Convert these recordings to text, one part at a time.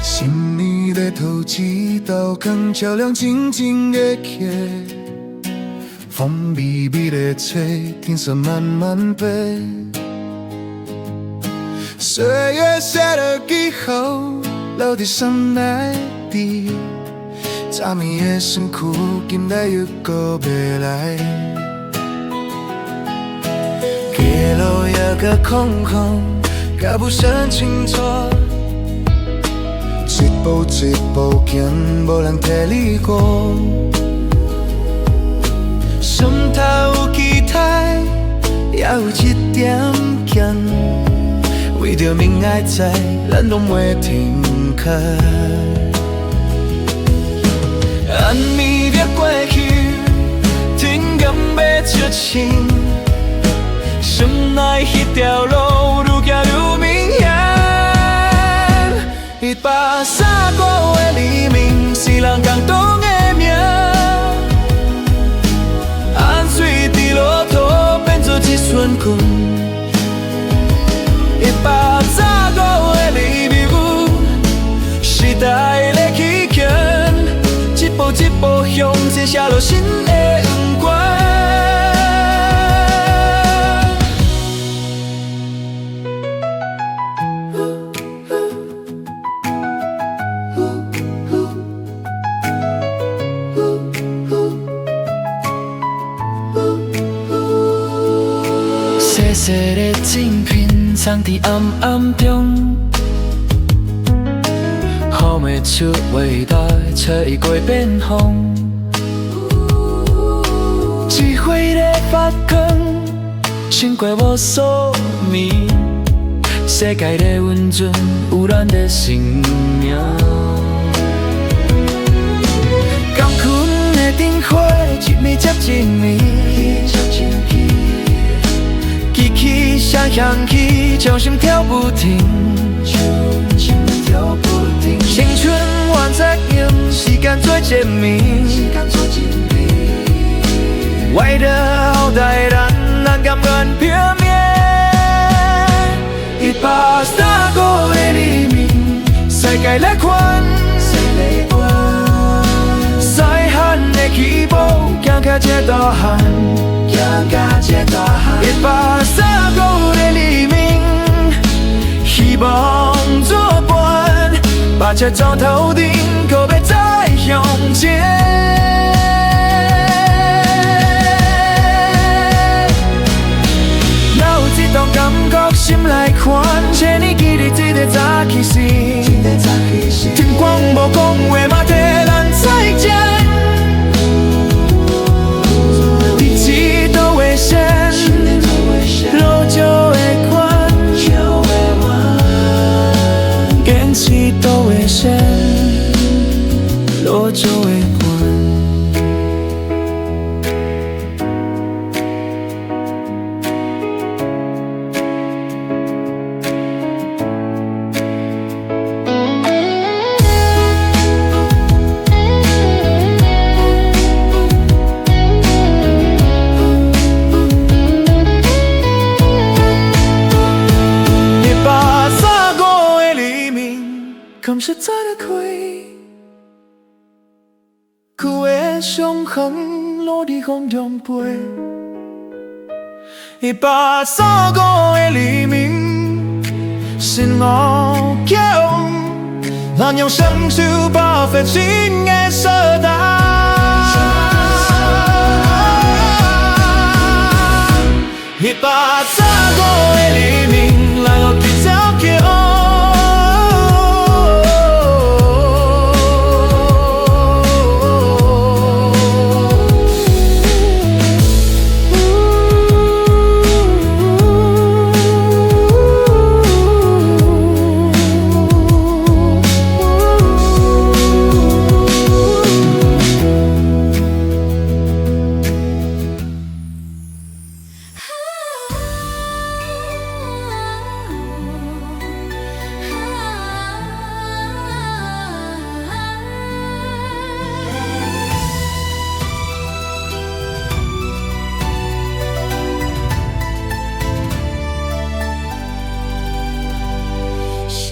新年日头一道光照亮静静的溪，风微微的吹，天色慢慢白。岁月写了记号，留在心内底。昨暝的身躯，今日又搁要来。街路还搁空空，脚步声清楚。一步一步行，无人替你过。心头有期待，也有一点惊。为着明仔载，咱拢袂停开。暗暝掠过去，天光要出星，心内迄条路愈行愈明显。130个的黎明，是人共同的命。汗水滴落土，变作一寸光。130个的理由，时代的起行，一步一步向前写落新的圆关。细细的镜片藏伫暗暗中，好袂出话来，找伊过变风。一花的发光，穿过无数暝，世界的温存有咱的生命。甘困的灯火，一暝接一暝。记起谁响起，掌心跳不停。青春换作用，时间做证明。为了后代，咱甘愿拼命。130个的黎明，世界在宽。细汉的起步，行到这大汉。130个的黎明，希望作伴，把车走头顶，可要再向前。哪有这种感觉，心内宽，请你记得这个早起时，天光无讲话嘛，替咱再见。路就会宽，坚持都会成，路就会宽。敢实在的开，旧的伤痕落在风中飞。130个的黎明，心路强，咱用双手保护新的时代。130个的黎明，来到这条桥。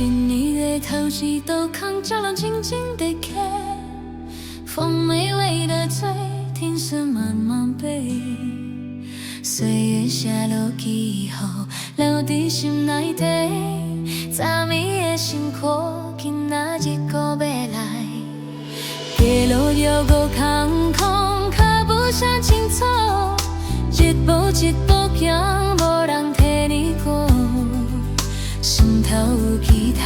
新年的头一道空，照亮静静的街，风微微的吹，天色慢慢白。岁月写落记号，留伫心内底。早暝的辛苦，今仔日搁要来。街路遥五空空，脚步声清楚，一步一步行，无人替你过。心头有期待，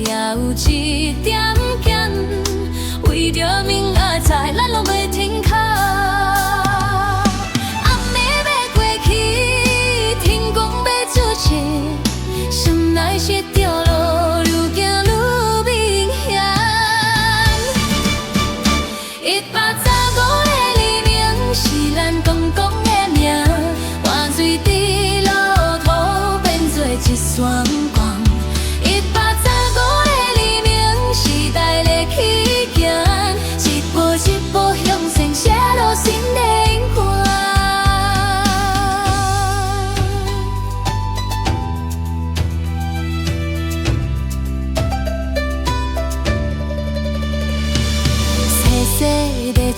也有一点惊，为着明仔载，咱拢袂停靠。暗暝要过去，天公要出世，心内这条路愈行愈明显。135个黎明是咱公公的名，汗水滴落土，变做一线光。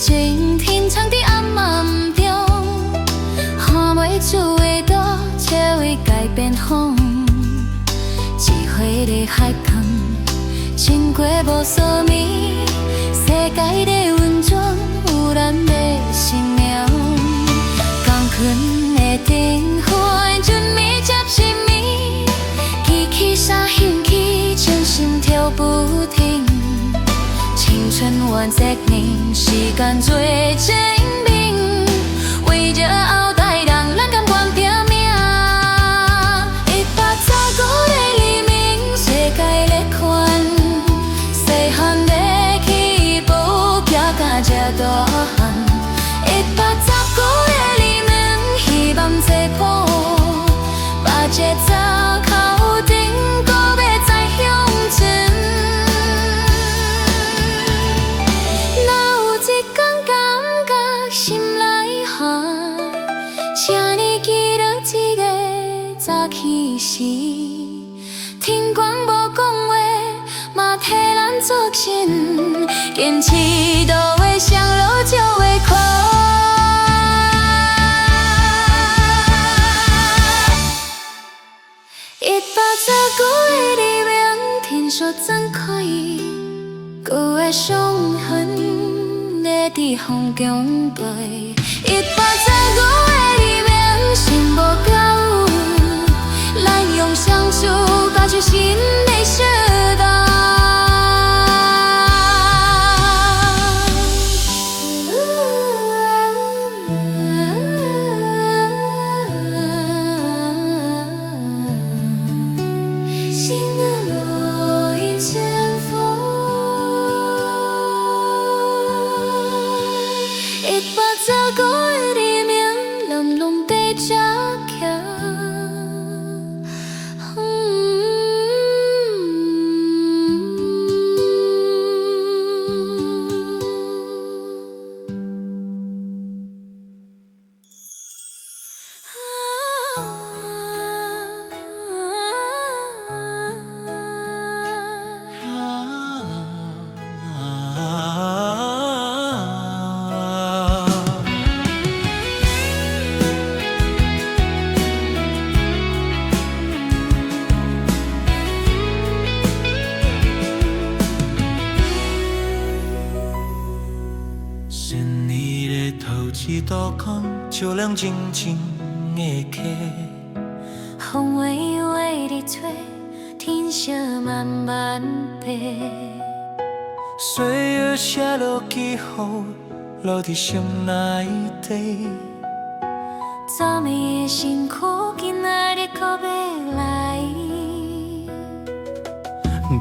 晴天藏伫暗暗中，看袂住的岛，笑为改变风。一花的海港，经过无数年，世界的温泉有咱的生命。光棍的灯火，准备接神明，记起啥兴起，真心跳不停。青春原责任，时间做证明，为着后代人，咱甘愿拼命。135个黎明，世界在看，细汉的起步，行到这大汉。135个黎明，希望这谱，把节奏靠顶，搁要再向前。时，天光无讲话，嘛替咱作阵，坚持路的上路就会看。135个黎明，天煞展开，旧的伤痕会伫风中飞。135个黎明，心无够。咱用相处打出新的时代。新的路迎前锋，135个黎明，人拢在这行。一道空，照亮静静的溪。风微微地吹，天色慢慢白。岁月写落记号，留伫心内底。早暝的辛苦，今仔日搁要来。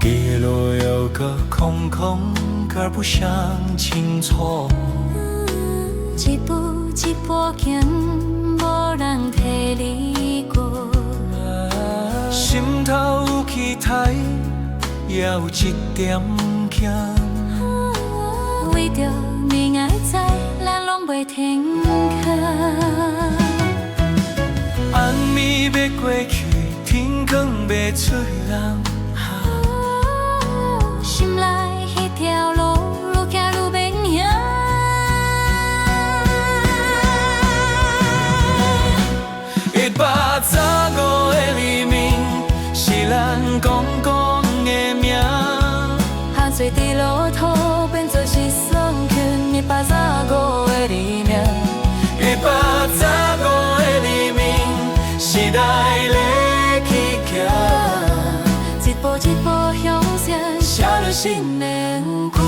街路遥搁空空，脚步声清楚。一步一步行，无人替你过。心头有期待，也有一点惊。为着明仔载，咱拢袂停靠。暗暝要过去，天光要出人。水滴落土，变作是送去135个黎明。135个黎明，时代在起行，一步一步向前，写落新的歌。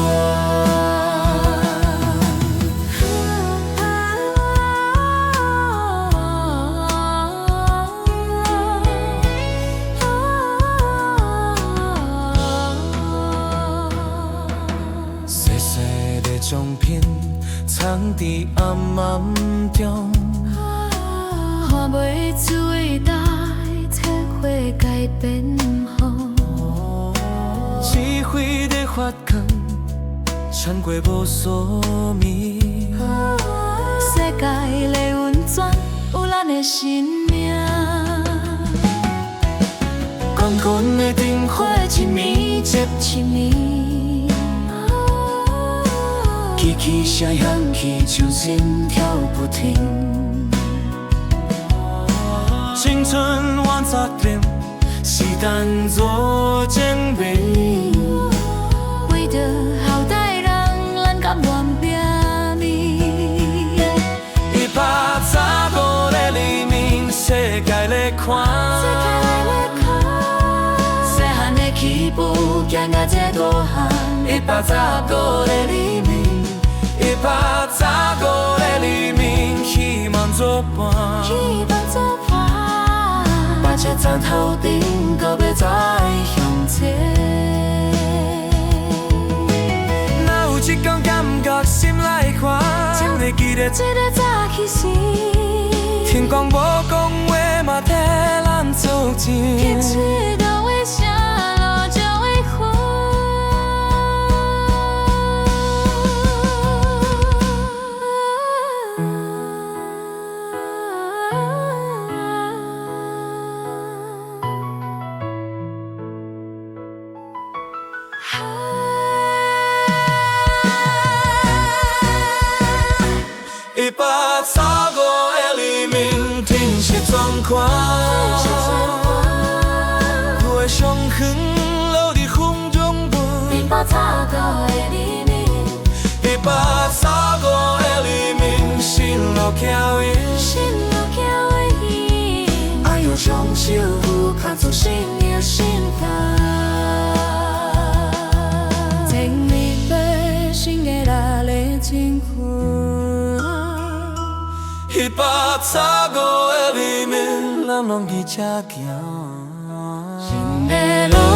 细细的相片藏伫暗暗中，看袂出伟大，才会改变好。智慧的发光，穿过无数暝。世界的温泉有咱的生命。滚滚的灯火，一暝接一暝，起起声响起，像心跳不停。青春往昨天，时间做前辈。为着后代人，咱甘愿拼命。135个黎明，世界在看。细汉的起步，行到这大汉。135个黎明，135个黎明，希望作伴。把这站头顶，搁要再向前。哪有一天感觉心来宽，会记得这个早起时，天光无讲话嘛替咱作证。天气都会下落就会昏。135个黎明，天色壮宽，花上远落伫风中飞。135个黎明135个黎明，心路巧运，心路巧运，爱用双手看出生命的心态。情蜜的心的热烈情魂。135个黎明，咱拢伫这行。新的路。